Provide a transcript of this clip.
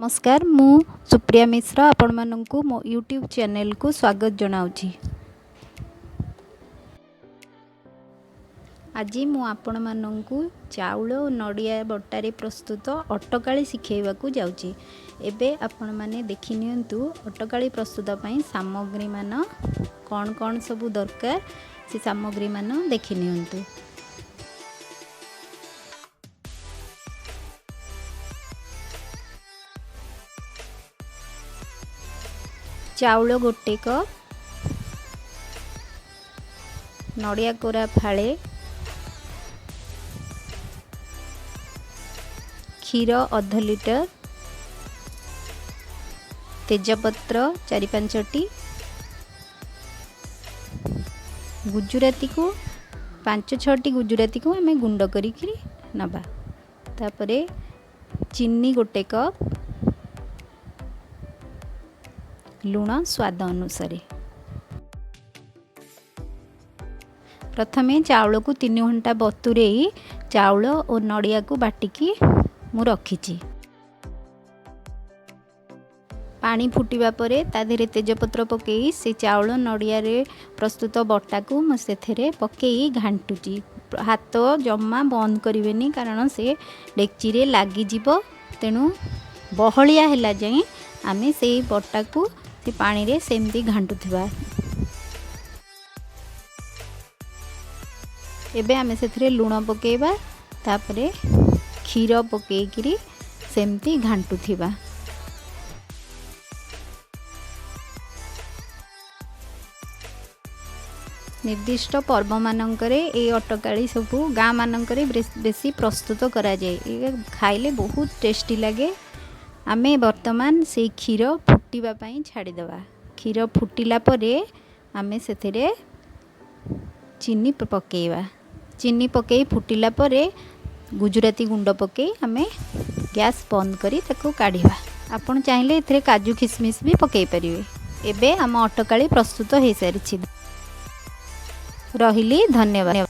नमस्कार मु सुप्रिया मिश्र आपण माननकु मो यूट्यूब चैनल को स्वागत जनाउछि। आज मु आपण माननकु चाउल और नडिया बटारे प्रस्तुत अटकाली शिखेबाकू जाउछि। एबे आपण माने देखि नियंतु अटकाली प्रस्तुत पई सामग्री मान कौन कौन सब दरकार से सामग्री मान देखि नियंतु। चाउल गोटे कप, नडिया कोरा फाळे, क्षीर अध लिटर, तेजपत्र 4-5टी, गुजराती को 5-6टी गुजराती को आमे गुंड करिकरी नबा। तापरे चीनी गोटे कप, लुण स्वाद अनुसार। प्रथमे चाउल को 3 घंटा बतुरे चाउल और नडिया को बाटिकी मु रखिछि। पानी फुटिबा परे ता देहरे तेजपत्र पकेई से चाउल नडिया रे प्रस्तुत बटा को मु सेथरे पकेई घांटुची। हाथ जम्मा बंद करिवेनी कारण से डेक्ची रे लागी जिवो, तेनु बहलिया हैला जाई आमे सेई बटा को से पानी रे सेमती घांटुथिबा। एबे आमे सेथरे लुण पकेइबा, तापरे क्षीर पकेइकरी सेमती घांटुथिबा। निर्दिष्ट पर्व मानकरे ए अटकाली सबू गाँ मानकरे बेसी प्रस्तुत करा जाए। खाइले बहुत टेस्टी लगे। आमे वर्तमान से क्षीर फुटिबा पई छाड़ी देबा। क्षीर फुटिला परे आमे सेथरे चीनी पकेइबा। चीनी पकेई फुटिला परे गुजराती गुंड पकेई आमे गैस बंद करी ताको काढिबा। आपण चाहिले एथरे काजू किशमिश भी पकेई परिवे। एबे हम अटकाली प्रस्तुत हो सारिछि। रहिली, धन्यवाद।